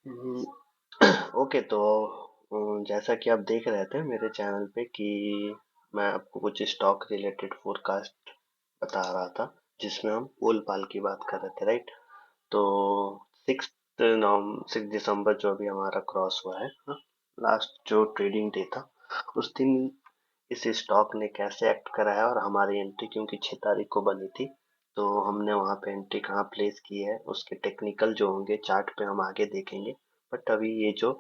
हम्म, okay तो जैसा कि आप देख रहे थे मेरे चैनल पे कि मैं आपको कुछ स्टॉक रिलेटेड फोरकास्ट बता रहा था जिसमें हम पोल पाल की बात कर रहे थे, राइट? तो सिक्स 6 दिसंबर जो अभी हमारा क्रॉस हुआ है, लास्ट जो ट्रेडिंग डे था उस दिन इस स्टॉक ने कैसे एक्ट करा है और हमारी एंट्री क्योंकि 6 तारीख को बनी थी, तो हमने वहां पे एंट्री कहाँ प्लेस की है उसके टेक्निकल जो होंगे चार्ट पे हम आगे देखेंगे। बट अभी ये जो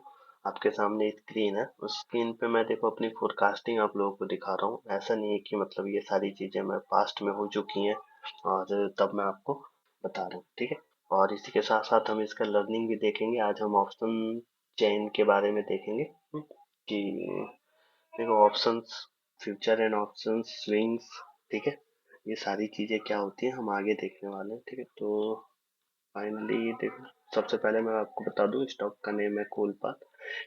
आपके सामने स्क्रीन है उस स्क्रीन पे मैं देखो अपनी फोरकास्टिंग आप लोगों को दिखा रहा हूँ। ऐसा नहीं है कि मतलब ये सारी चीजें मैं पास्ट में हो चुकी हैं और तब मैं आपको बता रहा हूँ, ठीक है? और इसी के साथ साथ हम इसका लर्निंग भी देखेंगे। आज हम ऑप्शन चेन के बारे में देखेंगे, कि देखो options, future and options, swings, ठीक है? ये सारी चीजें क्या होती हैं हम आगे देखने वाले हैं, ठीक है? तो फाइनली देखो, सबसे पहले मैं आपको बता दूं स्टॉक का नेम है कोलपात,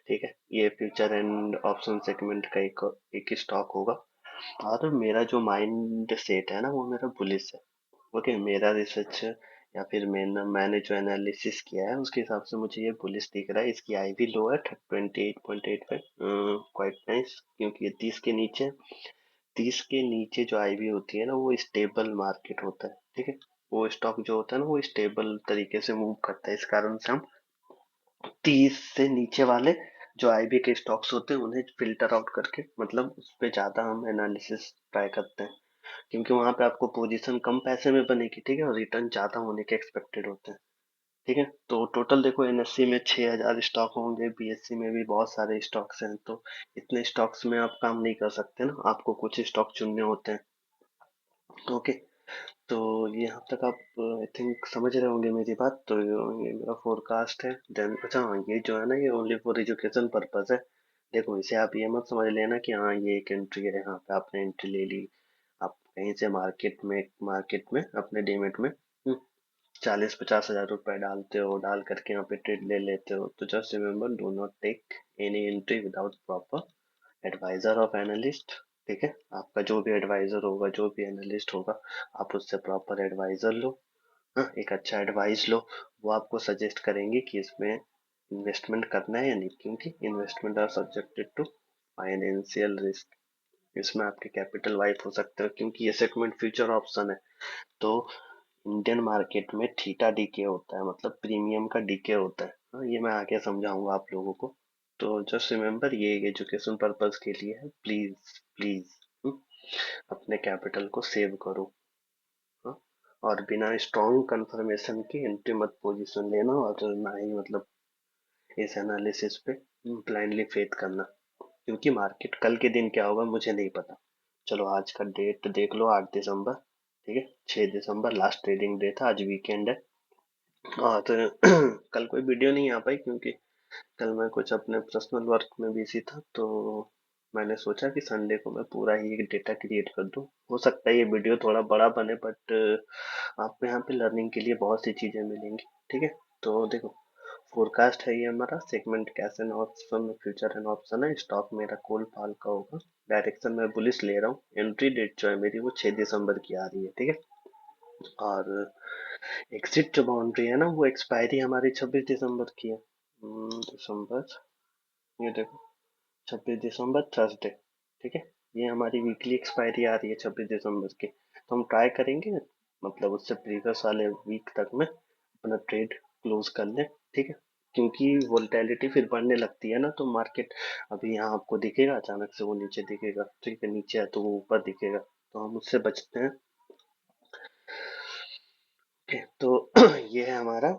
ठीक है? ये फ्यूचर एंड ऑप्शन सेगमेंट का एक स्टॉक होगा और मेरा जो माइंड सेट है ना वो मेरा बुलिश है। ओके, मेरा रिसर्च या फिर मैंने जो एनालिसिस किया है उसके हिसाब से मुझे ये बुलिश दिख रहा है। इसकी आई भी लो है 28.85, क्वाइट नाइस, क्योंकि ये 30 के नीचे। 30 के नीचे जो आईवी होती है ना वो स्टेबल मार्केट होता है, ठीक है? वो स्टॉक जो होता है ना वो स्टेबल तरीके से मूव करता है। इस कारण से हम 30 से नीचे वाले जो आईबी के स्टॉक्स होते हैं उन्हें फिल्टर आउट करके, मतलब उस पे ज्यादा हम एनालिसिस ट्राई करते हैं, क्योंकि वहां पे आपको पोजीशन कम पैसे में बनेगी, ठीक है? और रिटर्न ज्यादा होने के एक्सपेक्टेड होते हैं, ठीक है? तो टोटल देखो एनएससी में 6,000 स्टॉक होंगे, बीएससी में भी बहुत सारे स्टॉक्स हैं, तो इतने स्टॉक्स में आप काम नहीं कर सकते ना, आपको कुछ स्टॉक चुनने होते हैं। ओके, तो ये यहाँ तक आप आई थिंक समझ रहे होंगे मेरी बात। तो ये मेरा फोरकास्ट है। देन अच्छा हाँ, ये जो है ना ये ओनली फॉर एजुकेशन पर्पस है। देखो इसे आप ये मत समझ लेना कि हाँ ये एक एंट्री है, यहाँ पे आपने एंट्री ले ली। आप कहीं से मार्केट में अपने डीमेट में 40-50 हजार रुपए डालते हो, डाल करके यहाँ पे ट्रेड ले लेते हो, तो just remember, do not take any entry without proper adviser of analyst, ठीक है? आपका जो भी एडवाइजर होगा, जो भी एनालिस्ट होगा, आप उससे प्रॉपर एडवाइजर लो। हाँ, एक अच्छा एडवाइस लो। वो आपको सजेस्ट करेंगे कि इसमें इन्वेस्टमेंट करना है या नहीं, क्योंकि investment are subjected to financial risk. इसमें आपके कैपिटल वाइप हो सकते हो, क्योंकि ये सेगमेंट फ्यूचर ऑप्शन है। तो इंडियन मार्केट में थीटा डीके होता है, मतलब प्रीमियम का डीके होता है। हाँ, ये मैं आगे समझाऊंगा आप लोगों को। तो जस्ट रिमेम्बर ये एजुकेशन पर्पस के लिए है, प्लीज प्लीज अपने कैपिटल को सेव करो। हाँ? और बिना स्ट्रॉन्ग कंफर्मेशन के एंट्री मत पोजीशन लेना, और ना ही मतलब इस एनालिसिस पे ब्लाइंडली फेथ करना, क्योंकि मार्केट कल के दिन क्या होगा मुझे नहीं पता। चलो आज का डेट देख लो, 8 दिसंबर, ठीक है? 6 दिसंबर लास्ट ट्रेडिंग डे था, आज वीकेंड है। हाँ तो कल कोई वीडियो नहीं आ पाई क्योंकि कल मैं कुछ अपने पर्सनल वर्क में बिजी था, तो मैंने सोचा कि संडे को मैं पूरा ही एक डेटा क्रिएट कर दूं। हो सकता है ये वीडियो थोड़ा बड़ा बने, बट आपको यहाँ पे लर्निंग के लिए बहुत सी चीजें मिलेंगी, ठीक है? तो देखो, फोरकास्ट है ये हमारा segment, cash and option, future and option है। स्टॉक मेरा कोल फाल का होगा। डायरेक्शन में बुलिश ले रहा हूँ। एंट्री डेट जो है मेरी वो 6 दिसंबर की आ रही है, ठीक है? और एग्जिट जो बाउंड्री है ना वो एक्सपायरी हमारी 26 दिसंबर की है। दिसंबर, ये देखो, 26 दिसंबर थर्सडे, ठीक है? ये हमारी वीकली एक्सपायरी आ रही है 26 दिसंबर की। तो हम ट्राई करेंगे मतलब उससे प्रीवियस वाले वीक तक में अपना ट्रेड क्लोज कर लें, ठीक है? क्योंकि वोलेटिलिटी फिर बढ़ने लगती है ना, तो मार्केट अभी यहाँ आपको दिखेगा, अचानक से वो नीचे दिखेगा, ठीक है? नीचे है तो वो ऊपर दिखेगा, तो हम उससे बचते हैं। ओके, तो ये है हमारा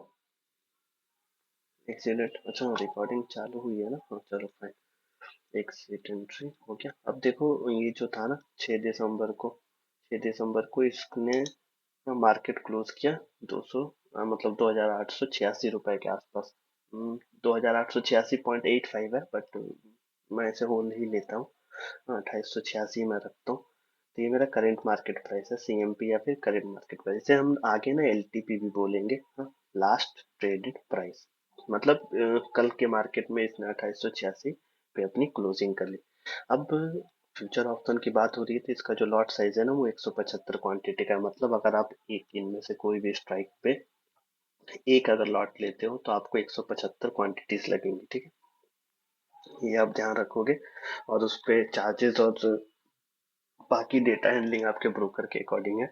एक्सीडेंट। अच्छा रिकॉर्डिंग चालू हुई है ना? हाँ चलो फाइन। एक्सिट एंट्री हो गया। अब देखो ये जो था ना 6 दिसंबर को इसने मार्केट क्लोज किया 200, मतलब 2,886 रुपए के आसपास। 2,886.85 है, बट मैं इसे होल्ड ही लेता हूँ। हाँ, 2886 में रखता हूँ। तो ये मेरा करंट मार्केट प्राइस है, सीएमपी या फिर करंट मार्केट प्राइस, इसे हम आगे ना एलटीपी भी बोलेंगे। हाँ, लास्ट ट्रेडेड प्राइस, मतलब कल के मार्केट में इसने 2886 पे अपनी क्लोजिंग कर ली। अब फ्यूचर ऑप्शन की बात हो रही है, तो इसका जो लॉट साइज है ना वो 175 क्वांटिटी का है। मतलब अगर आप एक इनमें से कोई भी स्ट्राइक पे एक अगर लॉट लेते हो तो आपको 175 क्वांटिटीज लगेंगी, ठीक है, ये आप ध्यान रखोगे। और उस पे चार्जेस और बाकी डेटा हैंडलिंग आपके ब्रोकर के अकॉर्डिंग है।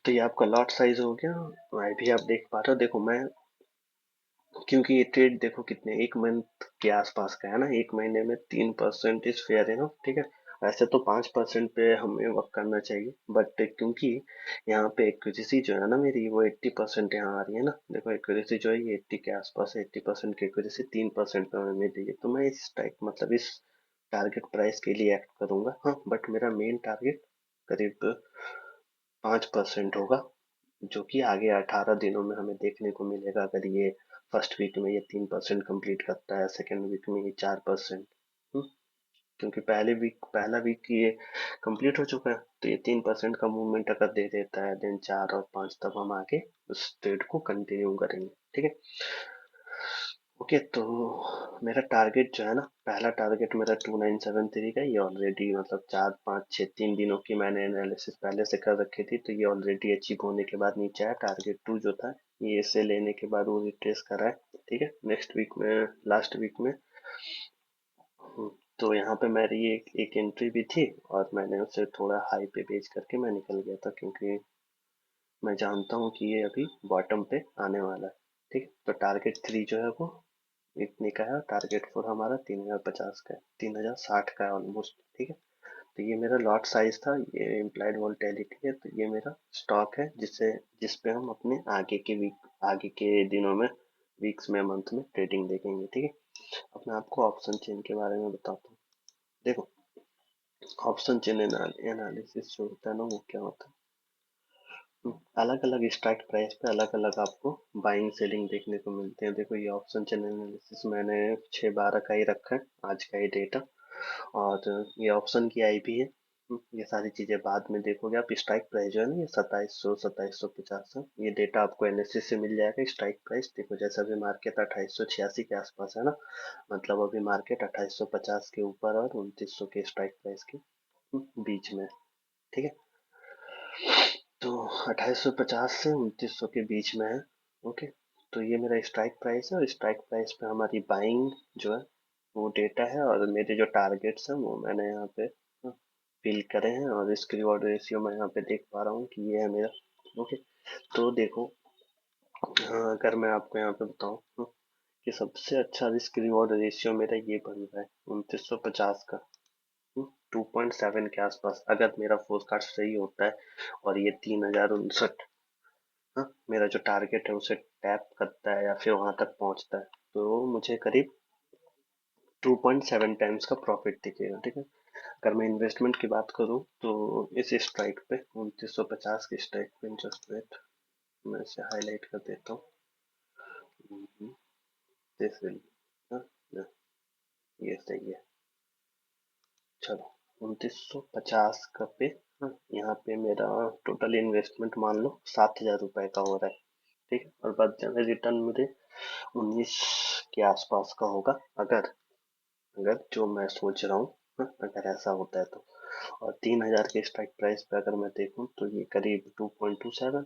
तो ये आपका लॉट साइज हो गया। मैं भी आप देख पा रहे हो, देखो मैं, क्योंकि ये ट्रेड देखो कितने एक मंथ के आसपास का है ना, एक महीने में 3% इज फेयर है ना, ठीक है। वैसे तो 5% पे हमें वर्क करना चाहिए, बट क्योंकि यहाँ पे एक्यूरेसी जो है ना मेरी, वो 80% यहाँ आ रही है ना, देखो एक्यूरेसी जो है ये 80 के आसपास है, 80% की एक्यूरेसी 3% पे हमें मिल रही है, तो मैं इस टाइप मतलब इस टारगेट प्राइस के लिए एक्ट करूंगा। हाँ, बट मेरा मेन टारगेट करीब 5% होगा, जो कि आगे 18 दिनों में हमें देखने को मिलेगा। अगर ये फर्स्ट वीक में ये 3% कंप्लीट करता है, सेकेंड वीक में ये 4%, क्योंकि पहला वीक ये कंप्लीट हो चुका है, तो ये 3% का मूवमेंट अगर दे देता है, देन 4 और 5 तब हम आगे उस ट्रेड को कंटिन्यू करेंगे, ठीक है। ओके, तो मेरा टारगेट जो है ना, पहला टारगेट मेरा 2973 का, ये ऑलरेडी मतलब 4 5 6 3 दिनों की मैंने एनालिसिस पहले से कर रखी थी, तो ये ऑलरेडी अचीव होने के बाद नीचे आया। टारगेट 2 जो था, ये इसे लेने के बाद वो रिट्रेस कर रहा है, ठीक है। नेक्स्ट वीक में, लास्ट वीक में, तो यहाँ पे मेरी एक एंट्री भी थी, और मैंने उसे थोड़ा हाई पे बेच करके मैं निकल गया था, क्योंकि मैं जानता हूँ कि ये अभी बॉटम पे आने वाला है, ठीक है। तो टारगेट 3 जो है वो इतने का है, टारगेट 4 हमारा 3050 का है, 3060 का है ऑलमोस्ट, ठीक है। तो ये मेरा लॉट साइज था, ये इम्प्लाइड वोलेटिलिटी है, तो ये मेरा स्टॉक है जिस पे हम अपने आगे के दिनों में, वीक्स में, मंथ में ट्रेडिंग देखेंगे, ठीक है। अब मैं आपको ऑप्शन चेन के बारे में बताता हूँ। देखो, ऑप्शन चेन एनालिसिस जो होता है ना, वो क्या होता है, अलग अलग स्ट्राइक प्राइस पे अलग अलग आपको बाइंग सेलिंग देखने को मिलते हैं। देखो, ये ऑप्शन चेन एनालिसिस मैंने 6/12 का ही रखा है, आज का ही डेटा। और ये ऑप्शन की आई भी है। ये सारी चीजें बाद में देखोगे आप। स्ट्राइक प्राइस जो है ना, ये 2750 है, ये डेटा आपको एनएससी से मिल जाएगा। स्ट्राइक प्राइस देखो, जैसे अभी मार्केट 2886 के आसपास है ना, मतलब अभी मार्केट 2850 के ऊपर और 2900 के स्ट्राइक प्राइस के बीच में, ठीक है। तो 2850 से 2900 के बीच में है, ओके। तो ये मेरा स्ट्राइक प्राइस है, और स्ट्राइक प्राइस पे हमारी बाइंग जो है वो डेटा है, और मेरे जो टारगेट्स हैं वो मैंने यहाँ पे फिल करे हैं, और रिस्क रिवॉर्ड रेशियो मैं यहाँ पे देख पा रहा हूँ कि ये है मेरा, ओके। तो देखो, अगर मैं आपको यहाँ पे बताऊँ कि सबसे अच्छा रिस्क रिवॉर्ड रेशियो मेरा ये बन रहा है 2950 का, 2.7 के आसपास, अगर मेरा फोरकास्ट सही होता है और ये 3059, हाँ, मेरा जो टारगेट है उसे टैप करता है या फिर वहां तक पहुंचता है, तो मुझे करीब 2.7 टाइम्स का प्रॉफिट दिखेगा, ठीक है। अगर मैं इन्वेस्टमेंट की बात करूं तो इस स्ट्राइक पे 2950 के स्ट्राइक पे, जस्ट वेट, मैं इसे हाईलाइट कर देता हूँ। दिस विल, ये सही है। चलो, 2950 का पे, हाँ, यहाँ पे मेरा टोटल इन्वेस्टमेंट मान लो 7000 रुपए का हो रहा है, ठीक है। और बाद में रिटर्न मुझे 19 के आसपास का होगा, अगर अगर जो मैं सोच रहा हूँ, हाँ, अगर ऐसा होता है तो। और 3000 के स्ट्राइक प्राइस पे अगर मैं देखूँ तो ये करीब 2.27,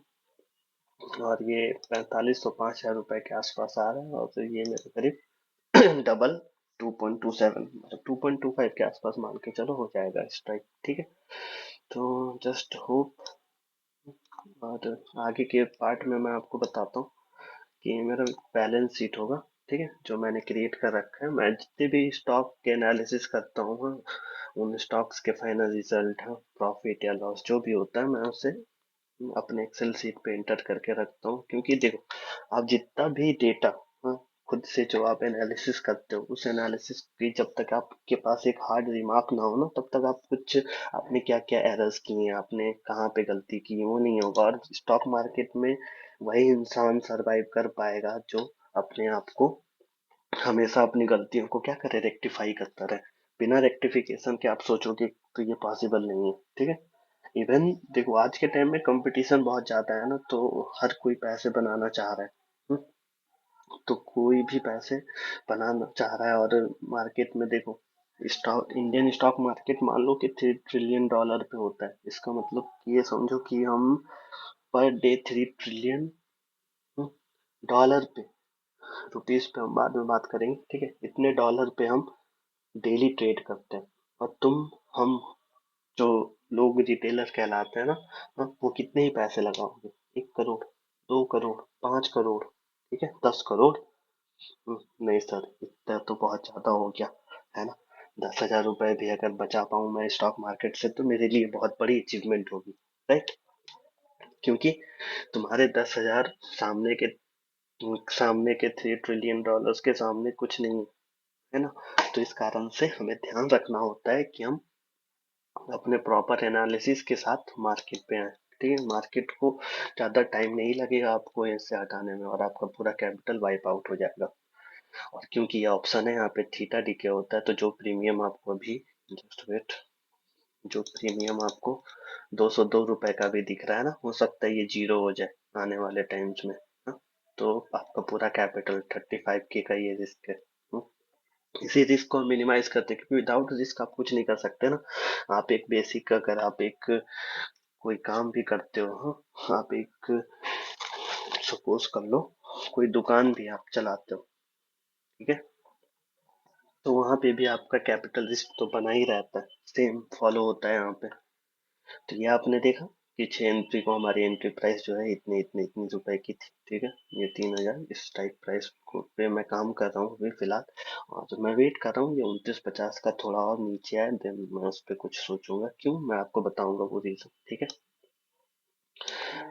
और ये 4505 रुपए के आसपास आ रहा है, और तो ये मेरे करीब डबल 2.27, मतलब 2.25 के आसपास मान के चलो हो जाएगा स्ट्राइक, ठीक है। तो जस्ट होप, और आगे के पार्ट में मैं आपको बताता हूँ कि मेरा बैलेंस शीट होगा, ठीक है, जो मैंने क्रिएट कर रखा है। मैं जितने भी स्टॉक के एनालिसिस करता हूँ, हाँ, उन स्टॉक्स के फाइनल रिजल्ट, हाँ, प्रॉफिट या लॉस जो भी होता है, मैं उसे अपने एक्सेल शीट पे एंटर करके रखता हूँ। क्योंकि देखो, आप जितना भी डेटा, हाँ, खुद से जो आप एनालिसिस करते हो, उस एनालिसिस की जब तक आपके पास एक हार्ड रिमार्क ना हो ना, तब तक आप कुछ, आपने क्या क्या एरर्स किए हैं, आपने कहाँ पे गलती की, वो नहीं होगा। और स्टॉक मार्केट में वही इंसान सरवाइव कर पाएगा जो अपने आप को हमेशा अपनी गलतियों को क्या करे, रेक्टिफाई करता रहे। बिना रेक्टिफिकेशन के आप सोचोगे तो ये पॉसिबल नहीं है, ठीक है। इवन देखो, आज के टाइम में कंपटीशन बहुत ज्यादा है ना, तो हर कोई पैसे बनाना चाह रहा है। हम्म, तो कोई भी पैसे बनाना चाह रहा है, और मार्केट में देखो, स्टॉक, इंडियन स्टॉक मार्केट मान लो कि $3 ट्रिलियन पे होता है। इसका मतलब कि ये समझो कि हम पर डे 3 ट्रिलियन डॉलर पे, रुपीस पे हम बाद में बात करेंगे, ठीक है। इतने डॉलर पे हम डेली ट्रेड करते हैं। और हम जो लोग रिटेलर कहलाते हैं ना, वो कितने ही पैसे लगाओगे? 1 करोड़, 2 करोड़, 5 करोड़, ठीक है, 10 करोड़? नहीं सर, इतना तो बहुत ज्यादा हो गया, है ना। 10,000 रुपए भी अगर बचा पाऊं मैं स्टॉक मार्केट से तो मेरे लिए बहुत बड़ी अचीवमेंट होगी, राइट। क्योंकि तुम्हारे 10,000 सामने के सामने के $3 ट्रिलियन के सामने कुछ नहीं है ना। तो इस कारण से हमें ध्यान रखना होता है कि हम अपने प्रॉपर एनालिसिस के साथ मार्केट पे आए, ठीक है। मार्केट को ज्यादा टाइम नहीं लगेगा आपको इससे हटाने में, और आपका पूरा कैपिटल वाइप आउट हो जाएगा। और क्योंकि ये ऑप्शन है, यहाँ पे थीटा डीके होता है, तो जो प्रीमियम आपको अभी, जस्ट वेट, जो प्रीमियम आपको ₹202 का भी दिख रहा है ना, हो सकता है ये जीरो हो जाए आने वाले टाइम्स में, हाँ? तो आपका पूरा कैपिटल 35K का ये रिस्क है, हाँ? इसी रिस्क को हम मिनिमाइज करते हैं, क्योंकि विदाउट रिस्क आप कुछ नहीं कर सकते ना। आप एक बेसिक, अगर आप एक कोई काम भी करते हो, हाँ, आप एक, सपोज कर लो, कोई दुकान भी आप चलाते हो, ठीक है, तो वहां पे भी आपका कैपिटल रिस्क तो बना ही रहता है, सेम फॉलो होता है यहाँ पे। तो ये आपने देखा कि 6 एंट्री को हमारी एंट्री प्राइस जो है इतने इतने इतने रुपए की थी, ठीक है। ये 3,000 इस टाइप प्राइस को पे मैं काम कर रहा हूँ अभी फिलहाल। और तो मैं वेट कर रहा हूँ ये 2950 का थोड़ा और नीचे आए, देन मैं उस पर कुछ सोचूंगा, क्यों, मैं आपको बताऊंगा वो रीजन, ठीक है।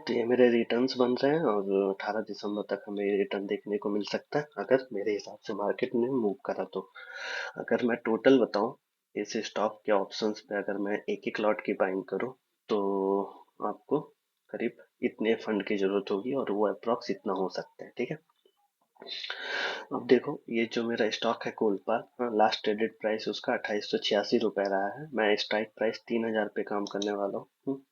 तो ये मेरे रिटर्न्स बन रहे हैं, और 18 दिसंबर तक हमें रिटर्न देखने को मिल सकता है अगर मेरे हिसाब से मार्केट ने मूव करा तो। अगर मैं टोटल बताऊं, इस स्टॉक के ऑप्शंस पे अगर मैं एक एक लॉट की बाइंग करूं, तो आपको करीब इतने फंड की जरूरत होगी, और वो अप्रॉक्स इतना हो सकता है, ठीक है। अब देखो, ये जो मेरा स्टॉक है कोलपाल, लास्ट ट्रेडेड प्राइस उसका 2886 रुपए रहा है। मैं स्ट्राइक प्राइस 3,000 पे काम करने वाला हूँ।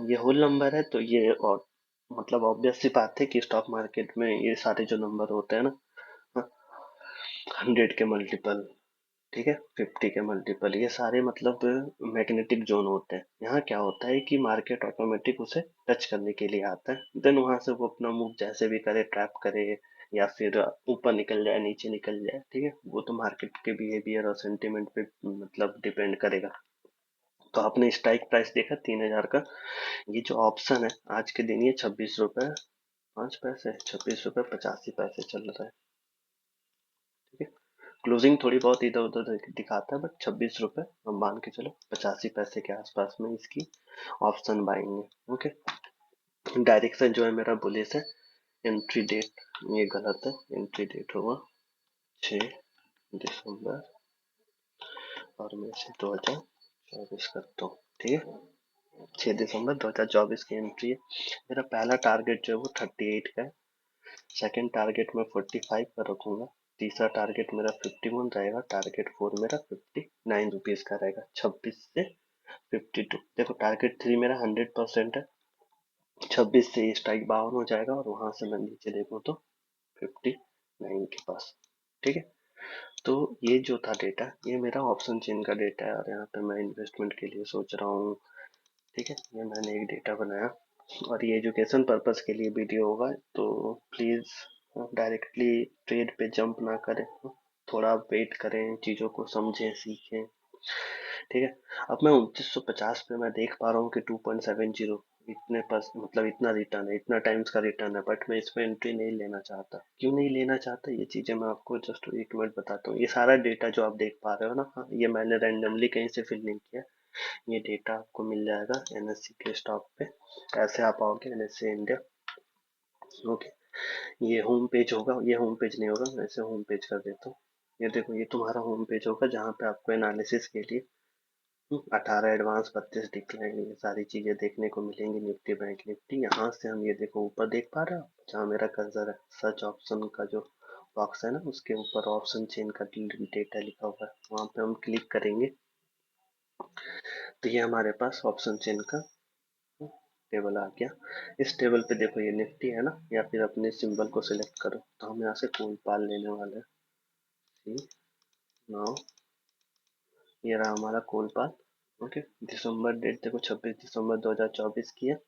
ये होल नंबर है, तो ये, और मतलब ऑब्वियस सी बात है कि स्टॉक मार्केट में ये सारे जो नंबर होते हैं ना, 100 के मल्टीपल, ठीक है, 50 के मल्टीपल, ये सारे मतलब मैग्नेटिक जोन होते हैं। यहाँ क्या होता है कि मार्केट ऑटोमेटिक उसे टच करने के लिए आता है, देन वहां से वो अपना मूव जैसे भी करे, ट्रैप करे, या फिर ऊपर निकल जाए, नीचे निकल जाए, ठीक है, वो तो मार्केट के बिहेवियर और सेंटिमेंट पे मतलब डिपेंड करेगा। तो आपने स्ट्राइक प्राइस देखा 3,000 का, ये जो ऑप्शन है आज के दिन ये 26 रुपए 5 पैसे, 26 रुपए 85 पैसे चल रहा है, ठीक है। क्लोजिंग थोड़ी बहुत इधर उधर दिखाता है, बट 26 रुपए हम मान के चलो 85 पैसे के आसपास में इसकी ऑप्शन बाइंग है, ओके। डायरेक्शन जो है मेरा बुलिश है। एंट्री डेट ये गलत है, एंट्री डेट होगा 6 दिसंबर, और मैं इसे 2024 करता हूँ, ठीक है। 6 दिसंबर 2024 की एंट्री है। मेरा पहला टारगेट जो है वो 38 का है। सेकंड टारगेट मैं 45 का रखूंगा। तीसरा टारगेट मेरा 51 रहेगा। टारगेट 4 मेरा ₹59 का रहेगा, 26 से 52। देखो, टारगेट 3 मेरा 100% है। 26 से ये स्ट्राइक 52 हो जाएगा, और वहां से मैं नीचे देखूँ तो 59 के पास, ठीक है। तो ये जो था डेटा, ये मेरा ऑप्शन चेन का डेटा है, और यहाँ पे मैं इन्वेस्टमेंट के लिए सोच रहा हूँ, ठीक है। ये मैंने एक डेटा बनाया, और ये एजुकेशन पर्पस के लिए वीडियो होगा, तो प्लीज डायरेक्टली ट्रेड पे जंप ना करें, थोड़ा वेट करें, चीजों को समझें, सीखें, ठीक है। अब मैं 2950 पे मैं देख पा रहा हूँ कि 2.70 इतने पर, मतलब इतना रिटर्न है, इतना टाइम्स का रिटर्न है, बट मैं इसमें एंट्री नहीं लेना चाहता। क्यों नहीं लेना चाहता, ये चीजें मैं आपको जस्ट एक मिनट बताता हूँ। ये सारा डेटा जो आप देख पा रहे हो ना, हाँ, ये मैंने रैंडमली कहीं से फिल नहीं किया। ये डेटा आपको मिल जाएगा एनएससी के स्टॉक पे। कैसे आप आओगे? NSC India, okay. ये होम पेज होगा, ये होम पेज नहीं होगा, मैं इसे होम पेज कर देता हूँ। ये देखो, ये तुम्हारा होम पेज होगा, जहाँ पे आपको एनालिसिस के लिए 18 एडवांस 32 डिक्लाइन, ये सारी चीजें देखने को मिलेंगी। निफ्टी बैंक निफ्टी, यहाँ से हम ये देखो ऊपर देख पा रहे हो जहाँ मेरा कर्सर है, सर्च ऑप्शन का जो बॉक्स है ना, उसके ऊपर ऑप्शन चेन का डेटा लिखा हुआ है, वहां पे हम क्लिक करेंगे तो ये हमारे पास ऑप्शन चेन का टेबल आ गया। इस टेबल पे देखो, ये निफ्टी है ना, या फिर अपने सिंबल को सिलेक्ट करो, तो हम यहाँ से कोल पाल लेने वाले हैं। सी नाउ, ये रहा हमारा कोल पाल, ओके। दिसंबर डेट देखो, 26 दिसंबर 2024 की है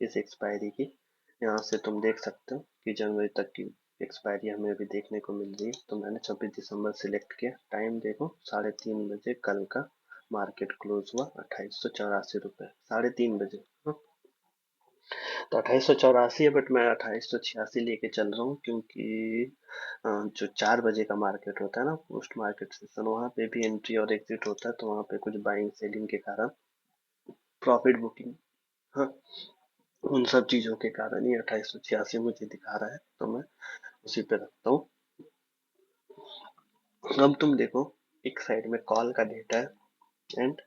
इस एक्सपायरी की। यहाँ से तुम देख सकते हो कि जनवरी तक की एक्सपायरी हमें अभी देखने को मिल रही है। तो मैंने 26 दिसंबर सिलेक्ट किया। टाइम देखो 3:30 बजे कल का मार्केट क्लोज हुआ 2884 रुपये 3:30 बजे। हाँ, तो 2884 है, बट मैं 2886 लेके चल रहा हूँ क्योंकि जो 4 बजे का मार्केट होता है ना, पोस्ट मार्केट सेशन, वहाँ पे भी एंट्री और एग्जिट होता है, तो वहाँ पे कुछ बाइंग सेलिंग के कारण प्रॉफिट बुकिंग, हाँ, उन सब चीजों के कारण ही 2886 मुझे दिखा रहा है, तो मैं उसी पे रखता हूँ। अब तुम देखो, एक साइड में कॉल का डेटा है एंड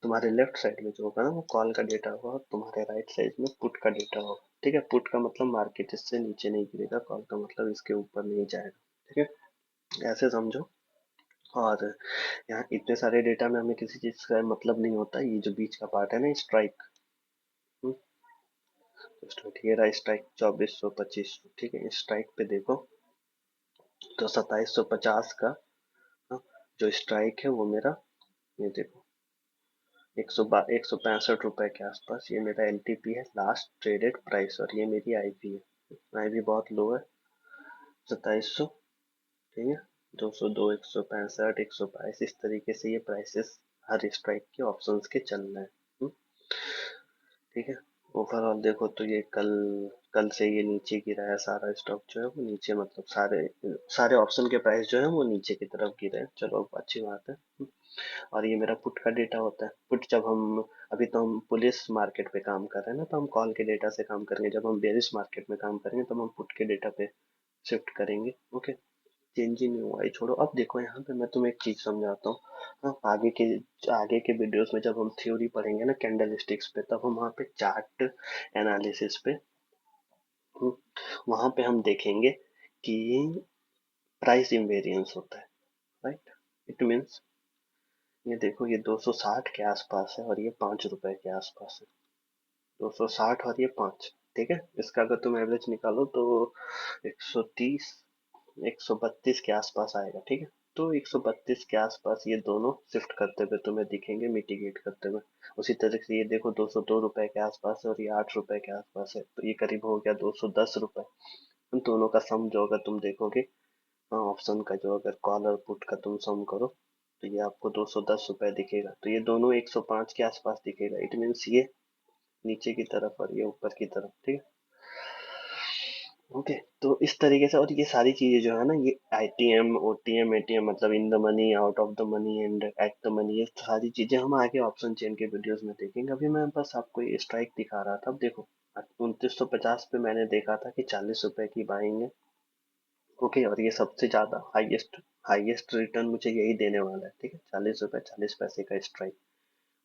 तुम्हारे लेफ्ट साइड में जो होगा ना, वो कॉल का डेटा होगा, और तुम्हारे राइट साइड में पुट का डेटा होगा। ठीक है, पुट का मतलब मार्केट इससे नीचे नहीं गिरेगा, कॉल का मतलब इसके ऊपर नहीं जाएगा। ठीक है, ऐसे समझो। और यहाँ इतने सारे डेटा में हमें किसी चीज का मतलब नहीं होता, ये जो बीच का पार्ट है ना, स्ट्राइक, ठीक है, स्ट्राइक 2400 2500। ठीक है, स्ट्राइक पे देखो तो 2750 का, हाँ, जो स्ट्राइक है वो मेरा, ये देखो 165 रुपए के आसपास, ये मेरा एलटीपी है, लास्ट ट्रेडेड प्राइस, और ये मेरी आईपी है। आईपी बहुत लो है, 2700। ठीक है, 202, 165, 122, इस तरीके से ये प्राइसेस हर स्ट्राइक के ऑप्शंस के चल रहे हैं। ठीक है, ओवरऑल देखो तो ये कल कल से ये नीचे गिरा है, सारा स्टॉक जो है वो नीचे, मतलब सारे सारे ऑप्शन के प्राइस जो है वो नीचे की तरफ गिरे हैं। चलो अच्छी बात है। और ये मेरा पुट का डेटा होता है। पुट जब हम, अभी तो हम पुलिस मार्केट पे काम कर रहे हैं ना, तो हम कॉल के डेटा से काम करेंगे। जब हम बेरिश मार्केट में काम करेंगे तो हम पुट के डेटा पे शिफ्ट करेंगे। ओके, चेंज ही नहीं हुआ है, छोड़ो। अब देखो यहाँ पे मैं तुम्हें एक चीज समझाता हूँ। हाँ, आगे के वीडियोस में जब हम थ्योरी पढ़ेंगे ना कैंडल स्टिक्स पे, तब हम वहाँ पे चार्ट एनालिसिस पे, वहां पे हम देखेंगे कि प्राइस इनवेरियंस होता है, राइट। इट मीन्स ये देखो, ये 260 के आसपास है और ये 5 रुपए के आसपास है। 260 और ये 5। ठीक है, इसका अगर तुम एवरेज निकालो तो 130, 132 के आसपास आएगा। ठीक है, तो 132 के आसपास ये दोनों शिफ्ट करते हुए तुम्हें दिखेंगे, मिटिगेट करते हुए। उसी तरह से ये देखो 202 रुपए के आसपास है और ये 8 रुपए के आसपास है, तो ये करीब हो गया 210 रुपए। उन दोनों का सम जो अगर तुम देखोगे, हाँ, ऑप्शन का जो अगर कॉल और पुट का तुम सम करो, तो ये आपको 210 रुपए दिखेगा। तो ये दोनों 105 के आसपास दिखेगा। इट मीन्स ये नीचे की तरफ और ये ऊपर की तरफ। ठीक है, ओके। तो इस तरीके से, और ये सारी चीजें जो है ना, ये आईटीएम, ओटीएम, एटीएम, मतलब in the money, out of the money and at the money, ये सारी चीजें हम आगे ऑप्शन चेन के वीडियोस में देखेंगे। अभी मैं बस आपको ये स्ट्राइक दिखा रहा था। अब देखो 2950 पे मैंने देखा था कि 40 रुपए की बाइंग है। ओके, और ये सबसे ज्यादा हाईएस्ट हाईएस्ट रिटर्न मुझे यही देने वाला है। ठीक है, 40 रुपए 40 पैसे का स्ट्राइक,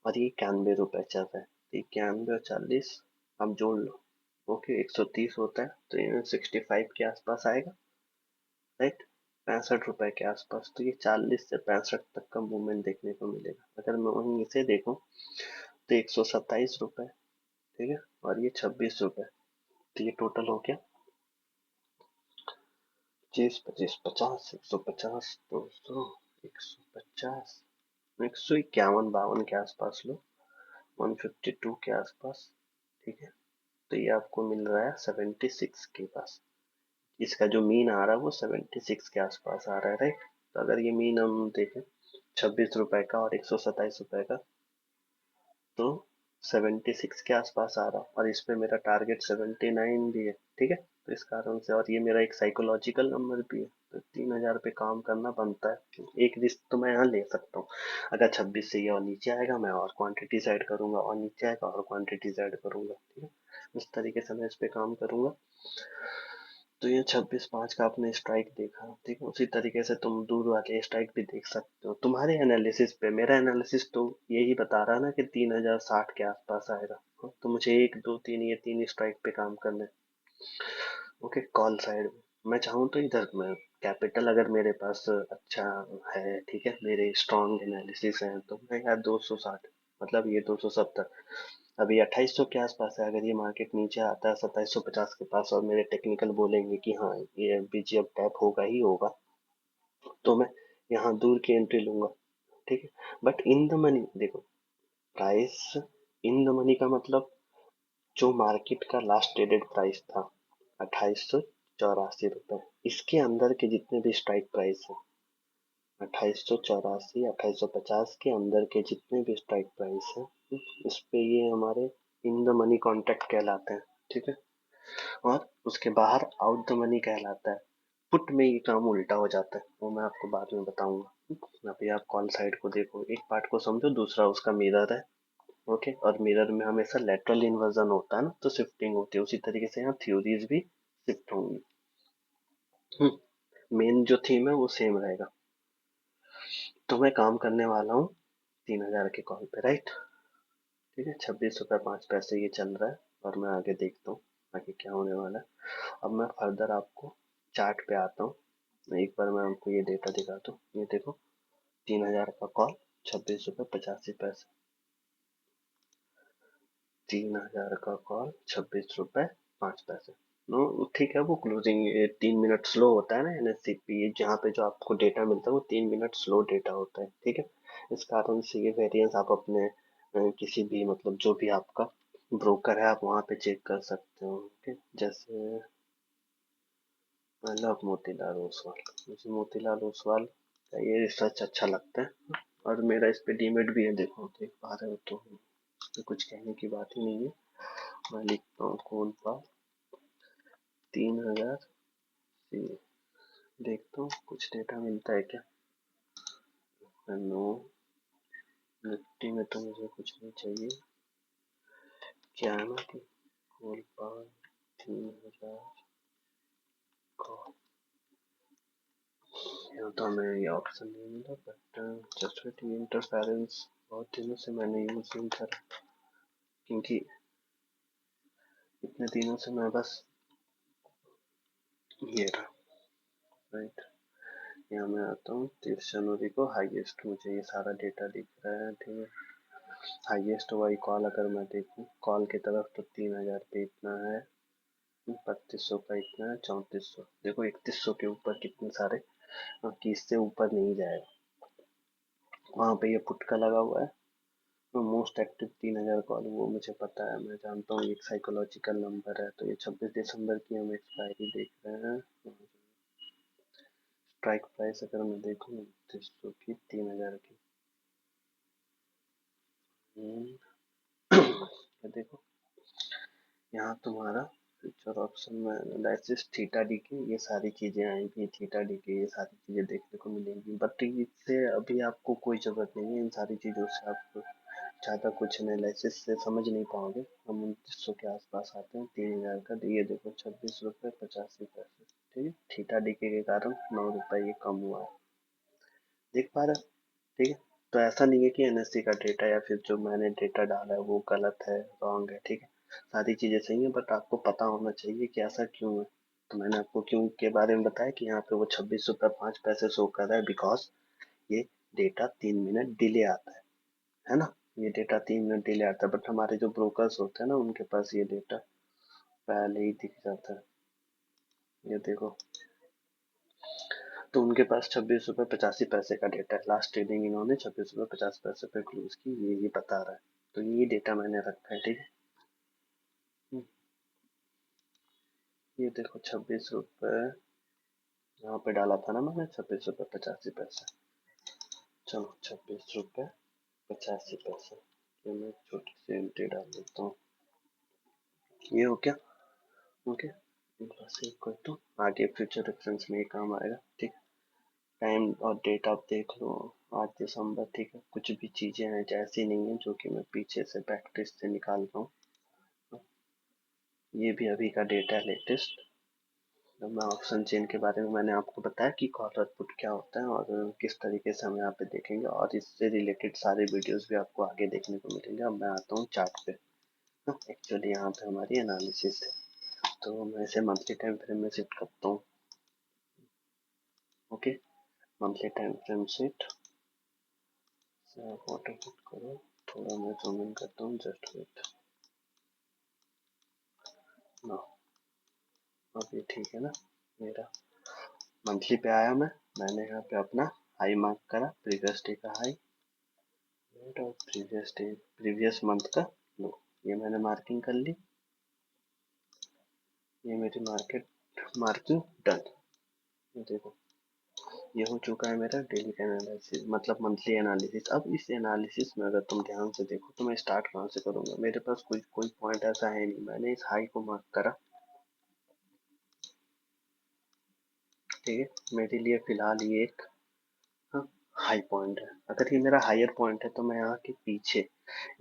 और ये 91 रुपए चल रहा है। तो 91 और 40 आप जोड़ लो। ओके, 130 होता है, तो ये 65 के आसपास आएगा, राइट। 65 रुपए के आसपास, तो ये 40 से 65 तक का मूवमेंट देखने को मिलेगा। अगर मैं वहीं इसे देखूं तो 127 रुपए, ठीक है, और ये 26 रुपए, तो ये टोटल हो गया 25 25 50, 150, 200, 150, 151 52 के आसपास लो, 152 के आसपास। ठीक है, तो ये आपको मिल रहा है 76 के पास। इसका जो मीन आ रहा है वो 76 के आसपास आ रहा है, राइट। तो अगर ये मीन हम देखें 26 रुपए का और 127 रुपए का, तो 76 के आसपास आ रहा, और इस पे मेरा टारगेट 79 भी है। ठीक है, तो इस कारण से, और ये मेरा एक साइकोलॉजिकल नंबर भी है, तो 3000 पे काम करना बनता है। एक रिस्क तो मैं यहाँ ले सकता हूँ। अगर 26 से ये और नीचे आएगा, मैं और क्वांटिटी ऐड करूंगा, और नीचे आएगा और क्वांटिटी ऐड करूंगा। ठीक है, इस तरीके से मैं इस पे काम करूंगा। तो ये 26/5 का आपने स्ट्राइक देखा, ठीक है। उसी तरीके से तुम दूर वाले स्ट्राइक भी देख सकते हो। तुम्हारे एनालिसिस पे, मेरा एनालिसिस तो यही बता रहा ना कि 3060 के आसपास आएगा। तो मुझे 1 2 3, ये 3 स्ट्राइक पे काम करना है। ओके, कॉल साइड में मैं चाहूँ तो इधर मैं कैपिटल, अगर मेरे पास अच्छा है, ठीक है, मेरे स्ट्रॉन्ग एनालिसिस है, तो मैं यार 260, मतलब ये 270, अभी 2800 के आसपास है। अगर ये मार्केट नीचे आता है 2750 के पास, और मेरे टेक्निकल बोलेंगे कि हाँ ये बीजी अब टैप होगा ही होगा, तो मैं यहाँ दूर की एंट्री लूंगा। ठीक है, बट इन द मनी देखो, प्राइस इन द मनी का मतलब जो मार्केट का लास्ट ट्रेडेड प्राइस था, ₹2884। इसके अंदर के जितने भी स्ट्राइक प्राइस है, 2884, 2850 के अंदर के जितने भी स्ट्राइक प्राइस है, इस पे ये हमारे इन द मनी कॉन्ट्रैक्ट कहलाते हैं। ठीक है। और उसके बाहर आउट द मनी कहलाता है। पुट में ये काम उल्टा हो जाता है, वो मैं आपको बाद में बताऊंगा। अभी आप कॉल साइड को देखो, एक पार्ट को समझो, दूसरा उसका मिरर है। ओके। और मिरर में हमेशा लेटरल इन्वर्जन होता है ना, तो शिफ्टिंग होती है। उसी तरीके से यहाँ थ्योरीज भी शिफ्ट होंगी। मेन जो थीम है वो सेम रहेगा। तो मैं काम करने वाला हूँ 3000 के कॉल पे, राइट। ठीक है। ₹26.05 ये चल रहा है। और मैं आगे देखता हूँ आगे क्या होने वाला है। अब मैं फर्दर आपको चार्ट पे आता हूँ। एक बार मैं आपको ये डेटा दिखाता हूँ। ये देखो, 3000 का कॉल, ₹26.85। 3000 का कॉल, ₹26.05। नो ठीक है, वो क्लोजिंग 3 मिनट स्लो होता है ना एनएससी पे, ये जहाँ पे जो आपको डेटा मिलता है वो 3 मिनट स्लो डेटा होता है। ठीक है। इस कारण से ये वेरिएंस आप अपने किसी भी मतलब जो भी आपका ब्रोकर है आप वहाँ पे चेक कर सकते हो। ओके। जैसे आई लव मोतीलाल ओसवाल, मुझे मोतीलाल ओसवाल का ये रिसर्च अच्छा लगता है। और मेरा इस पे डीमेट भी है, देखो देख पा रहे हो तो। इसमें कुछ कहने की बात ही नहीं है। मैं लिखता हूँ कौन पा 3000 से, देखता हूँ कुछ डेटा मिलता है क्या। नो, निफ्टी में तो मुझे कुछ नहीं चाहिए। क्या है ना कि कॉल पा 3000 का, यहाँ तो हमें ये ऑप्शन नहीं मिला। बट जस्ट वेट, ये इंटरफेरेंस बहुत दिनों से मैंने यूज नहीं करा, क्योंकि इतने दिनों से मैं बस ये रहा, राइट। यहाँ मैं आता हूँ 30 जनवरी को, हाईएस्ट मुझे ये सारा डेटा दिख रहा है। ठीक है। हाईएस्ट वाई कॉल अगर मैं देखूँ कॉल की तरफ, तो 3000 पे इतना है, 3200 का इतना है, 3400। देखो 3100 के ऊपर कितने सारे, कि इससे ऊपर नहीं जाएगा। वहां पे ये पुट का लगा हुआ है मोस्ट एक्टिव 3000 कॉल, वो मुझे पता है, मैं जानता हूँ एक साइकोलॉजिकल नंबर है। तो ये 26 दिसंबर की हम एक्सपायरी देख रहे हैं। स्ट्राइक प्राइस अगर मैं देखूँ 2900 की, 3000 की, ये देखो, यहाँ तुम्हारा फ्यूचर ऑप्शन में एनालिसिस थीटा डी के ये सारी चीजें आएंगी, थीटा डी के ये सारी चीजें देखने को मिलेंगी। बट इससे अभी आपको कोई जरूरत नहीं है, इन सारी चीजों से आप ज्यादा कुछ एनालिसिस से समझ नहीं पाओगे। हम 2900 के आसपास आते हैं, 3000 का, तो ये देखो ₹26.85। ठीक है। थीटा डी के कारण ₹9 ये कम हुआ है, देख पा रहे हो। ठीक है। तो ऐसा नहीं है कि एनएससी का डेटा या फिर जो मैंने डेटा डाला है वो गलत है, रॉन्ग है। ठीक है। सारी चीजें सही है, बट आपको पता होना चाहिए कि ऐसा क्यों है। तो मैंने आपको क्यों के बारे में बताया कि यहाँ पे वो ₹26.05 शो कर रहा है, बिकॉज ये डेटा 3 मिनट डिले आता है ना। ये डेटा 3 मिनट डिले आता है, बट हमारे जो ब्रोकर्स होते हैं ना उनके पास ये डेटा पहले ही दिख जाता है। ये देखो, तो उनके पास ₹26.85 का डेटा है। लास्ट ट्रेडिंग इन्होंने ₹26.50 पे क्लोज की, ये बता रहा है। तो ये डेटा मैंने रखा है। ठीक है। हम्म, ये देखो ₹26 यहाँ पे डाला था ना मैंने, ₹26.85। चलो ₹26.85, ये मैं छोटी सी एंट्री डाल देता हूँ। ये हो क्या। ओके। बस एक कर दो, आगे फ्यूचर रेफरेंस में ये काम आएगा। ठीक। टाइम और डेट आप देख लो, 8 दिसंबर। ठीक है। कुछ भी चीजें हैं ऐसी नहीं है जो कि मैं पीछे से बैक से निकाल रहा हूँ। ये भी अभी का डेटा है, लेटेस्ट। तो मैं ऑप्शन चेन के बारे में मैंने आपको बताया कि कॉल आउटपुट क्या होता है और किस तरीके से हम यहाँ पे देखेंगे, और इससे रिलेटेड सारे वीडियोस भी आपको आगे देखने को मिलेंगे। अब मैं आता हूँ चार्ट पे। एक्चुअली यहाँ पे हमारी एनालिसिस है, तो मैं इसे मंथली टाइम फ्रेम में सेट करता हूँ। Okay. Monthly time frame set, photo put करो, थोड़ा मैं जूम इन करता हूँ, जस्ट वेट ना। अब ये ठीक है ना। मेरा मंथली पे आया, मैंने यहाँ पे अपना हाई मार्क करा, प्रीवियस डे का हाई और प्रीवियस डे प्रीवियस मंथ का लो, ये मैंने मार्किंग कर ली। ये मेरी मार्केट मार्किंग डन। देखो ये हो चुका है मेरा डेली एनालिसिस मतलब मंथली एनालिसिस। अब इस एनालिसिस में अगर तुम ध्यान से देखो तो मैं स्टार्ट कहाँ से करूंगा, मेरे पास कोई कोई पॉइंट ऐसा है नहीं। मैंने इस हाई को मार्क करा, ठीक है, मेरे लिए फिलहाल ये एक हाँ, हाई पॉइंट है। अगर ये मेरा हायर पॉइंट है तो मैं यहाँ के पीछे,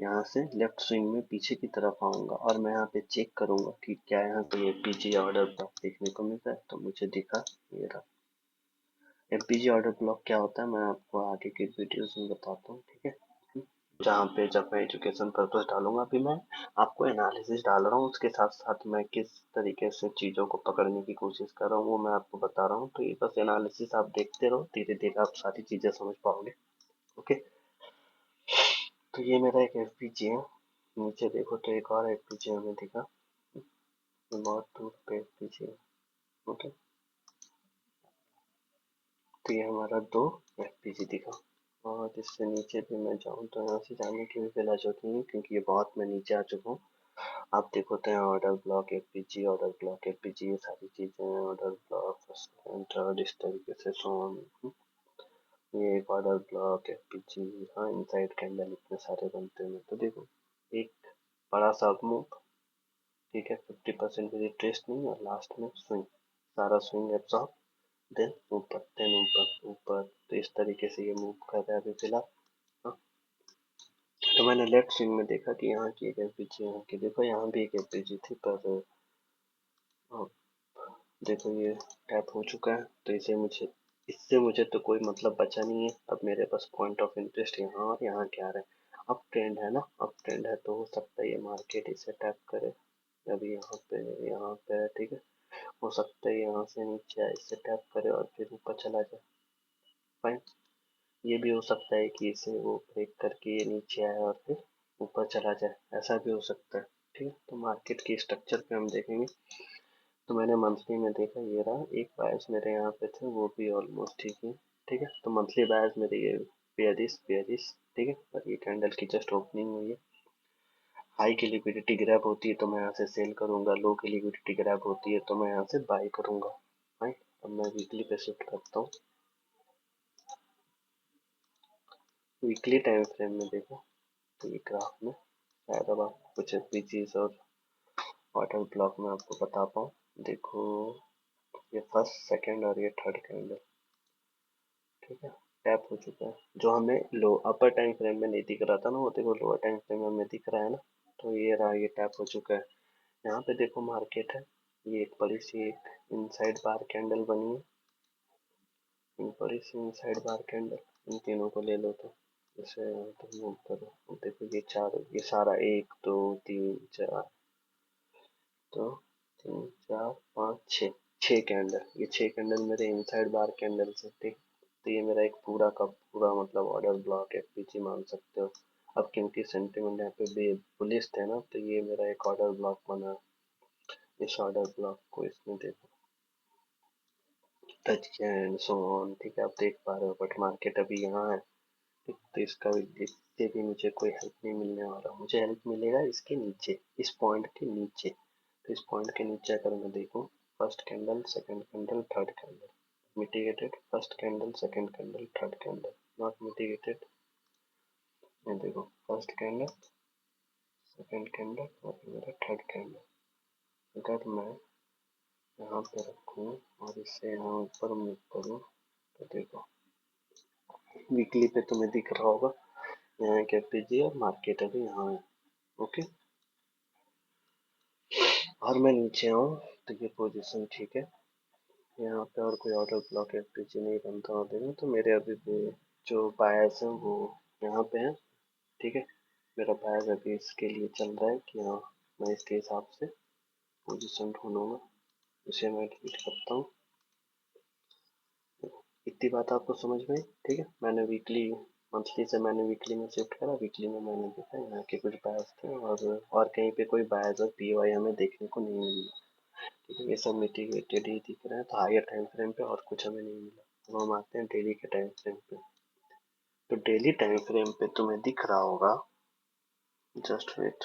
यहाँ से लेफ्ट स्विंग में पीछे की तरफ आऊंगा और मैं यहाँ पे चेक करूंगा कि क्या यहाँ पे एफपीजी ऑर्डर ब्लॉक देखने को मिलता है। तो मुझे दिखा ये रहा। एफपीजी ऑर्डर ब्लॉक क्या होता है मैं आपको आगे की वीडियोस में बताता हूँ, ठीक है। जहाँ पे जब मैं एजुकेशन पर्पस डालूंगा, अभी मैं आपको एनालिसिस डाल रहा हूँ, उसके साथ साथ मैं किस तरीके से चीज़ों को पकड़ने की कोशिश कर रहा हूँ वो मैं आपको बता रहा हूँ। तो ये बस एनालिसिस आप देखते रहो, धीरे धीरे आप सारी चीज़ें समझ पाओगे। ओके, तो ये मेरा एक एफपीजी है। नीचे देखो तो एक और एफपीजी हमें दिखा, बहुत दूर पे एफपीजी है। ओके, तो ये हमारा दो एफपीजी दिखा। और इससे नीचे भी मैं जाऊँ तो यहाँ से जाने की भी फिलहाल जरूरत नहीं है क्योंकि ये बहुत मैं नीचे आ चुका हूँ। आप देखो तो यहाँ ऑर्डर ब्लॉक एफपीजी, ऑर्डर ब्लॉक एफपीजी, ये सारी चीजें हैं। Order block first and third इस तरीके से सो ऑन। ये एक ऑर्डर ब्लॉक एफपीजी। हाँ, इनसाइड कैंडल इतने सारे बनते हैं तो देखो एक बड़ा सा मूव, ठीक है, 50% भी ट्रेस नहीं और लास्ट में स्विंग, सारा स्विंग एब्जॉर्ब, देन ऊपर, देन ऊपर ऊपर। तो इस तरीके से ये मूव कर रहा है अभी फिलहाल। हाँ, तो मैंने लेफ्ट स्विंग में देखा कि यहाँ की एक एफपीजी, यहाँ की देखो यहाँ भी एक एफपीजी थी पर हाँ, देखो ये टैप हो चुका है। तो इससे मुझे तो कोई मतलब बचा नहीं है। अब मेरे पास पॉइंट ऑफ इंटरेस्ट यहाँ और यहाँ क्या रहा है, अप ट्रेंड है ना, अप ट्रेंड है तो हो सकता है ये मार्केट इसे टैप करे। अभी यहाँ पे है, ठीक है, हो सकता है यहाँ से नीचे आए इसे टैप करे और फिर ऊपर चला जाए। फाइन, ये भी हो सकता है कि इसे वो ब्रेक करके ये नीचे आए और फिर ऊपर चला जाए, ऐसा भी हो सकता है। ठीक है, तो मार्केट की स्ट्रक्चर पे हम देखेंगे। तो मैंने मंथली में देखा ये रहा, एक बायस मेरे यहाँ पे थे वो भी ऑलमोस्ट ठीक है। ठीक है, तो मंथली बायस मेरे ये बेयरिश बेयरिश, ठीक है, और ये कैंडल की जस्ट ओपनिंग हुई है। हाई की लिक्विडिटी ग्रैब होती है तो मैं यहाँ से सेल करूंगा, लो की लिक्विडिटी ग्रैब होती है तो मैं यहाँ से बाय करूंगा। राइट, अब मैं वीकली पे शिफ्ट करता हूँ। वीकली टाइम फ्रेम में देखो तो ये ग्राफ में शायद अब आपको कुछ भी चीज़ और ऑर्डर ब्लॉक में आपको बता पाऊँ। देखो ये फर्स्ट सेकंड और ये थर्ड कैंडल, ठीक है, टैप हो चुका है। जो हमें लो अपर टाइम फ्रेम में नहीं दिख रहा था ना, वो देखो लोअर टाइम फ्रेम में हमें दिख रहा है ना। तो ये रहा, ये टैप हो चुका है। यहाँ पे देखो मार्केट है, ये एक बड़ी सी एक इनसाइड बार कैंडल बनी है, एक बड़ी सी इनसाइड बार कैंडल। इन तीनों को ले लो तो इसे तुम मूव करो। अब देखो ये चार, ये सारा एक दो तीन चार, तो तीन चार पाँच छः, छः कैंडल, ये छः कैंडल मेरे इनसाइड बार कैंडल से, ठीक। तो ये मेरा एक पूरा का पूरा मतलब ऑर्डर ब्लॉक एफपीजी मान सकते हो। अब क्योंकि सेंटिमेंट यहाँ पे बुलिश थे ना, तो ये मेरा एक ऑर्डर ब्लॉक बना। इस ऑर्डर ब्लॉक को इसमें देखो टच किया एंड सो ऑन, ठीक है, आप देख पा रहे हो। बट मार्केट अभी यहाँ है, ठीक, तो इसका भी इससे भी मुझे कोई हेल्प नहीं मिलने वाला। मुझे हेल्प मिलेगा इसके नीचे, इस पॉइंट के नीचे। तो इस पॉइंट के नीचे अगर मैं देखूँ, first candle second candle third candle mitigated, first candle second candle third candle not mitigated. ये देखो फर्स्ट कैंडल सेकंड कैंडल और मेरा थर्ड कैंडल। अगर मैं यहाँ पे रखूँ और इसे यहाँ ऊपर मूव करूँ तो देखो वीकली पे तुम्हें दिख रहा होगा यहाँ एक एफपीजी और मार्केट अभी यहाँ है। ओके, और मैं नीचे आऊँ तो ये पोजीशन ठीक है, यहाँ पे और कोई ऑर्डर ब्लॉक एफपीजी नहीं बनता हो देगा। तो मेरे अभी भी जो बायर्स हैं वो यहाँ पे हैं, ठीक है। मेरा बायर्स अभी इसके लिए चल रहा है कि हाँ मैं इसके हिसाब से पोजीशन ढूंढूंगा। इसे मैं डिलीट करता हूँ। इतनी बात आपको समझ में आई? ठीक है, मैंने वीकली मंथली से मैंने वीकली में शिफ्ट करा। वीकली में मैंने देखा यहाँ के कुछ बायर्स थे और कहीं पे कोई बायर्स और पीवाई हमें देखने को नहीं मिला। ठीक है, ये सब मिटिगेटेड ही दिख रहा है। तो हायर टाइम फ्रेम पे और कुछ हमें नहीं मिला। अब हम आते हैं डेली के टाइम फ्रेम पे। तो डेली टाइम फ्रेम पे तुम्हें दिख रहा होगा, जस्ट वेट,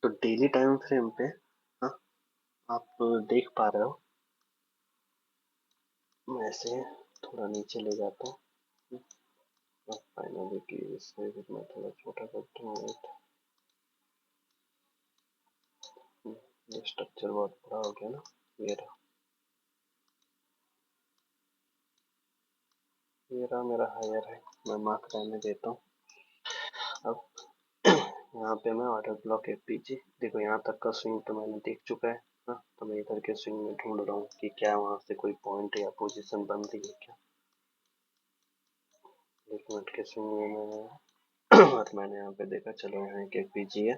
तो डेली टाइम फ्रेम पे, हाँ, आप देख पा रहे हो, मैं ऐसे थोड़ा नीचे ले जाता हूँ। फाइनली कि इससे भी मैं थोड़ा छोटा करता हूँ। ये स्ट्रक्चर बहुत बड़ा हो गया ना। ये रहा, ये रहा मेरा हायर है, मैं मार्क रहने देता हूँ। अब यहाँ पे मैं ऑर्डर ब्लॉक एफपीजी, देखो यहाँ तक का स्विंग तो मैंने देख चुका है। हाँ, तो मैं इधर के स्विंग में ढूंढ रहा हूँ कि क्या वहां से कोई पॉइंट या पोजीशन बन रही है क्या। एक मिनट के स्विंग में मैंने और मैंने यहाँ पे देखा, चलो यहाँ एक एफपीजी है,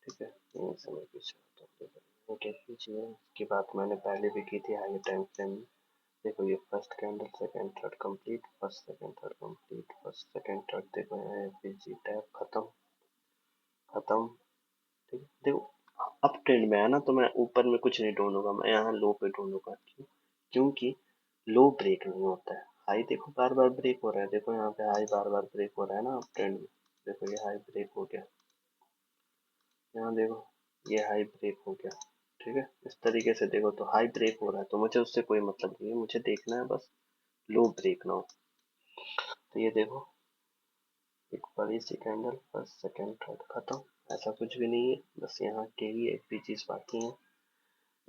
ठीक है, यहीं से मैं पीछे आता हूँ। देखो एक एफपीजी है, इसकी बात मैंने पहले भी की थी हाई टाइम फ्रेम में। देखो ये first candle, second third complete, first second third complete, first second third, देखो यहाँ एफपीजी टैप खत्म, खत्म। ठीक है, देखो अप ट्रेंड में है ना, तो मैं ऊपर में कुछ नहीं ढूंढूंगा, मैं यहाँ लो पे ढूंढूंगा। क्यों? क्योंकि लो ब्रेक नहीं होता है, हाई देखो बार बार ब्रेक हो रहा है, देखो यहाँ पे हाई बार बार ब्रेक हो रहा है ना अप ट्रेंड में। देखो ये हाई ब्रेक हो गया, यहाँ देखो ये हाई ब्रेक हो गया। ठीक है, इस तरीके से देखो, तो हाई ब्रेक हो रहा है तो मुझे उससे कोई मतलब नहीं है, मुझे देखना है बस लो ब्रेक ना हो। तो ये देखो एक बड़ी सी कैंडल, फर्स्ट सेकंड थर्ड खत्म, ऐसा कुछ भी नहीं है, बस यहाँ के ही एक भी चीज बाकी है।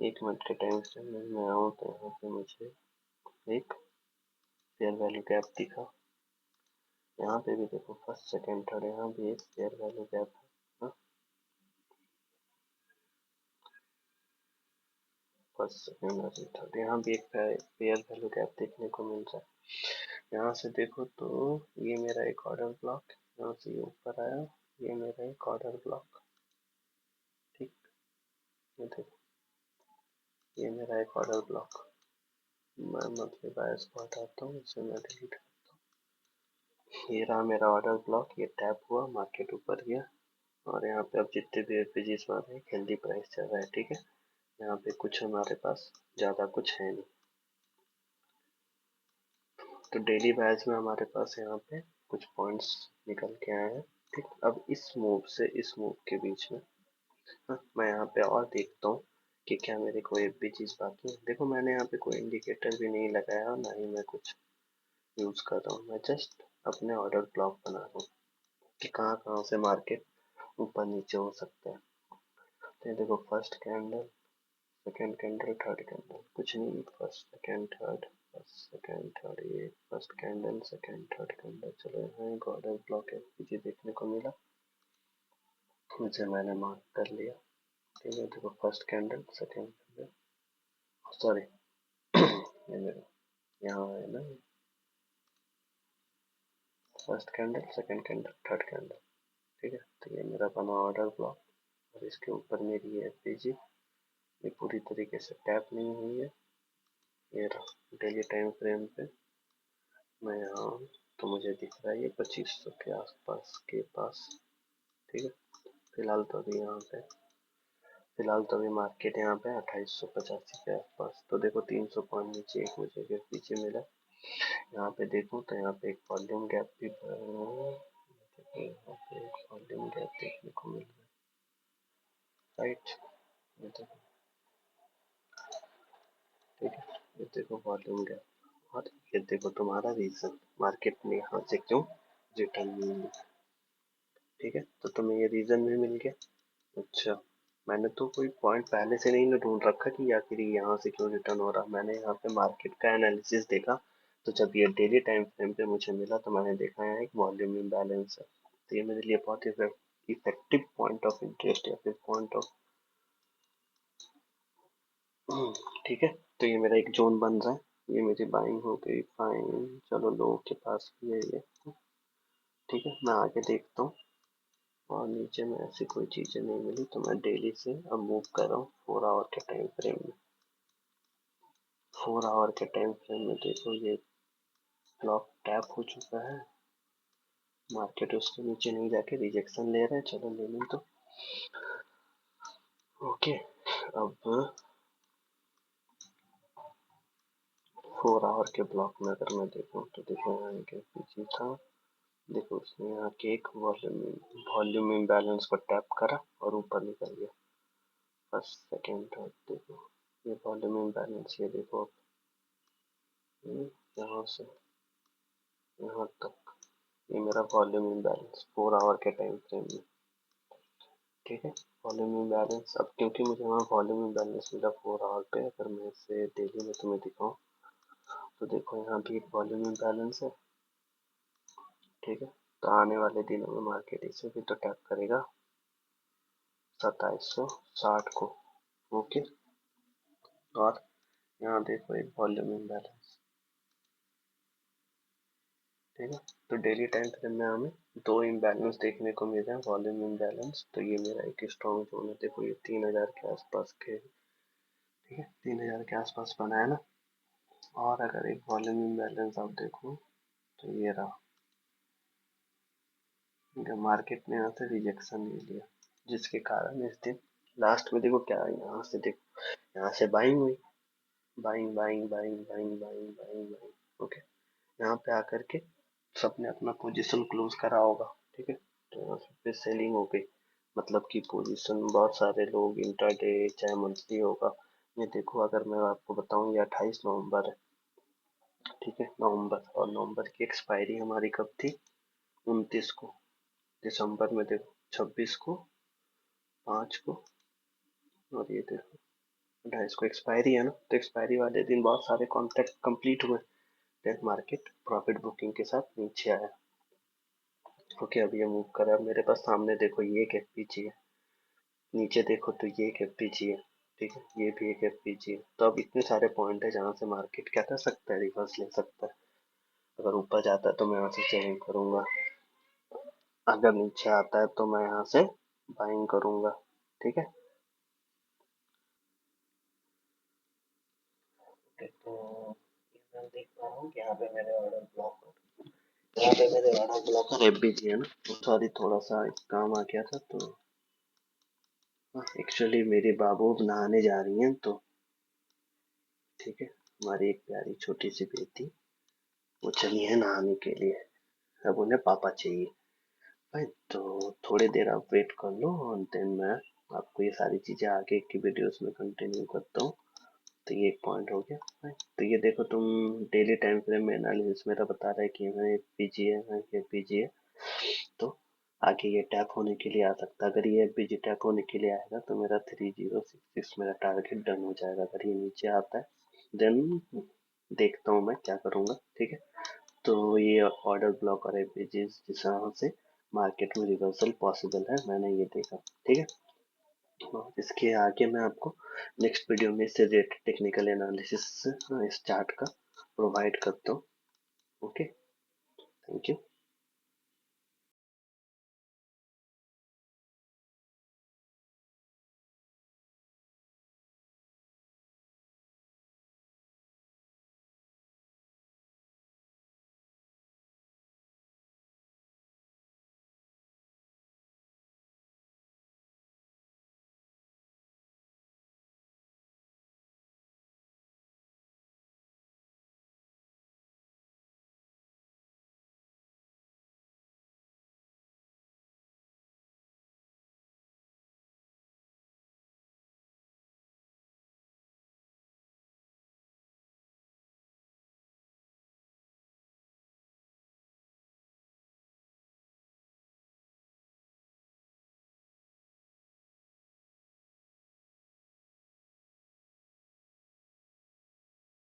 एक मिनट के टाइम फ्रेम में मैं आऊँ तो यहाँ पे मुझे एक फेयर वैल्यू गैप दिखा, यहाँ पे भी देखो फर्स्ट सेकंड थर्ड, यहाँ भी एक फेयर वैल्यू गैप है। फर्स्ट सेकंड और थर्ड, यहाँ भी एक फेयर वैल्यू गैप देखने को मिल रहा है। यहाँ से देखो तो ये मेरा एक ऑर्डर ब्लॉक, यहाँ से ये ऊपर आया, ये मेरा एक ऑर्डर ब्लॉक। ठीक, ये देखो ये मेरा एक ऑर्डर ब्लॉक। मैं मंथली बायर्स को हटाता हूँ, इसे मैं डिलीट करता हूँ। ये रहा मेरा ऑर्डर ब्लॉक, ये टैप हुआ, मार्केट ऊपर गया, और यहाँ पे अब जितने भी एफपीजीज मार रहे हैं हेल्दी प्राइस चल रहा है। ठीक है, यहाँ पे कुछ हमारे पास ज्यादा कुछ है नहीं, तो डेली बैच में हमारे पास यहाँ पे कुछ पॉइंट्स निकल के आए हैं। ठीक, अब इस मूव से इस मूव के बीच में, हाँ, मैं यहाँ पे और देखता हूँ कि क्या मेरे को एक भी चीज बाकी है। देखो मैंने यहाँ पे कोई इंडिकेटर भी नहीं लगाया और ना ही मैं कुछ यूज कर रहा हूँ, मैं जस्ट अपने ऑर्डर ब्लॉक बना रहा हूँ कि कहाँ कहाँ से मार्केट ऊपर नीचे हो सकता है। तो ये देखो first candle, second candle, third candle, कुछ नहीं, first second third, first second third, ये first candle second third candle, चलो यहाँ एक ऑर्डर ब्लॉक है मुझे देखने को मिला, मुझे मैंने मार्क कर लिया। ठीक है, देखो first candle second candle, sorry ये मेरा यहाँ है ना, first candle second candle third candle. ठीक है, तो ये मेरा बना ऑर्डर ब्लॉक, और इसके ऊपर मेरी है एफपीजी, ये पूरी तरीके से टैप नहीं हुई है। ये रहा डेली टाइम फ्रेम पे मैं यहाँ हूँ, तो मुझे दिख रहा है ये 2500 के आसपास के पास। ठीक है, फिलहाल तो अभी यहाँ पे, फिलहाल तो अभी मार्केट यहाँ पे 2885 के आसपास, तो देखो 300 पॉइंट नीचे एक मुझे के पीछे मिला। यहाँ पे देखूँ तो यहाँ पे एक वॉल्यूम गैप भी, यहाँ पे एक वॉल्यूम गैप देखने को मिल रहा है, राइट, ये देखो। ठीक है, ये देखो वॉल्यूम गैप, और ये देखो तुम्हारा रीजन मार्केट में यहाँ से क्यों रिटर्न नहीं मिला। ठीक है, तो तुम्हें ये रीजन भी मिल गया। अच्छा, मैंने तो कोई पॉइंट पहले से नहीं ना ढूंढ रखा कि आखिर यहाँ से क्यों रिटर्न हो रहा, मैंने यहाँ पे मार्केट का एनालिसिस देखा, तो जब ये डेली टाइम फ्रेम पे मुझे मिला तो मैंने देखा यहाँ एक वॉल्यूम इम्बैलेंस है, तो ये मेरे लिए बहुत इफेक्टिव पॉइंट ऑफ इंटरेस्ट या फिर पॉइंट ऑफ, ठीक है, तो ये मेरा एक जोन बन रहा है, ये मेरी बाइंग हो गई फाइन, चलो लोगों के पास भी है ये। ठीक है, मैं आगे देखता हूँ, और नीचे में ऐसी कोई चीजें नहीं मिली, तो मैं डेली से अब मूव कर रहा हूँ 4 आवर के टाइम फ्रेम में। 4 आवर के टाइम फ्रेम में देखो ये ब्लॉक टैप हो चुका है, मार्केट उसके नीचे नहीं जाके रिजेक्शन ले रहा है, चलो ले लें तो। ओके, अब 4 आवर के ब्लॉक में अगर मैं देखूँ तो देखो यहाँ एक पीछे था, देखो उसने यहाँ के एक वॉल्यूम इम्बैलेंस को टैप करा और ऊपर निकल गया। फर्स्ट सेकेंड थर्ड देखो, ये वॉल्यूम इम्बैलेंस, ये देखो अब यहाँ से यहाँ तक, ये मेरा वॉल्यूम इम्बैलेंस 4 आवर के टाइम फ्रेम में। ठीक है, वॉल्यूम इम्बैलेंस अब क्योंकि मुझे वहाँ वॉल्यूम इम्बैलेंस मिला 4 आवर पे, अगर मैं इसे डेली में तुम्हें दिखाऊँ तो देखो यहाँ भी एक वॉल्यूम इम्बैलेंस है। ठीक है, तो आने वाले दिनों में मार्केट इसे भी तो टैप करेगा 2760 को। ओके, और यहाँ देखो एक वॉल्यूम इम्बैलेंस। ठीक है, तो डेली टाइम फ्रेम में हमें दो इम्बैलेंस देखने को मिल रहे हैं, वॉल्यूम इम्बैलेंस। तो ये मेरा एक स्ट्रॉन्ग जोन है, देखो ये 3000 के आसपास के, ठीक है 3000 के आसपास बना है ना। और अगर एक वॉल्यूम इम्बैलेंस आप देखो तो ये रहा, मार्केट ने यहाँ से रिजेक्शन ले लिया, जिसके कारण इस दिन लास्ट में देखो क्या है, यहाँ से देखो, यहाँ से बाइंग हुई, buying buying buying buying buying buying buying. Okay, यहाँ पे आकर के सबने अपना पोजीशन क्लोज करा होगा। ठीक है, तो यहाँ से फिर सेलिंग हो गई, मतलब कि पोजीशन बहुत सारे लोग इंट्राडे चाहे मंथली होगा। ये देखो अगर मैं आपको बताऊं, ये 28 नवंबर है। ठीक है, नवंबर, और नवंबर की एक्सपायरी हमारी कब थी, 29 को। दिसंबर में देखो 26 को, 5 को, और ये देखो 28 को एक्सपायरी है ना। तो एक्सपायरी वाले दिन बहुत सारे कॉन्ट्रैक्ट कंप्लीट हुए, देन मार्केट प्रॉफिट बुकिंग के साथ नीचे आया। ओके, अब ये मूव कर रहा है मेरे पास, सामने देखो ये एक एफपीजी है, नीचे देखो तो ये एक एफपीजी है। ठीक है, ये भी एक एफपीजी है। तो अब इतने सारे पॉइंट है जहाँ से मार्केट क्या कर सकता है, रिवर्स ले सकता है। अगर ऊपर जाता है तो मैं यहाँ से सेलिंग करूंगा, अगर नीचे आता है तो मैं यहाँ से बाइंग करूंगा। ठीक है, तो मैं देख पा रहा हूँ कि यहाँ पे मेरे ऑर्डर ब्लॉक, यहाँ पे मेरे ऑर्डर ब्लॉकर एफबीजी है ना। सॉरी, थोड़ा सा काम आ गया था, तो एक्चुअली मेरी बाबू नहाने जा रही हैं तो। ठीक है, हमारी एक प्यारी छोटी सी बेटी, वो चली है नहाने के लिए, अब उन्हें पापा चाहिए। भाई तो थोड़ी देर आप वेट कर लो, और देन मैं आपको ये सारी चीजें आगे की वीडियोस में कंटिन्यू करता हूँ। तो ये एक पॉइंट हो गया भाई। तो ये देखो तुम, डेली टाइम फ्रेम में एनालिसिस मेरा बता रहा है कि यहाँ पीजी है, यहाँ पीजी है। तो आगे ये टैप होने के लिए आ सकता है, अगर ये पीजी टैप होने के लिए आएगा तो मेरा 3066 मेरा टारगेट डन हो जाएगा। अगर ये नीचे आता है देन देखता हूँ मैं क्या करूँगा। ठीक है, तो ये ऑर्डर ब्लॉक और एवरेजेस जिस तरह से मार्केट में रिवर्सल पॉसिबल है, मैंने ये देखा। ठीक है, और इसके आगे मैं आपको नेक्स्ट वीडियो में इससे रिलेटेड टेक्निकल एनालिसिस इस चार्ट का प्रोवाइड करता हूँ। Okay, thank you.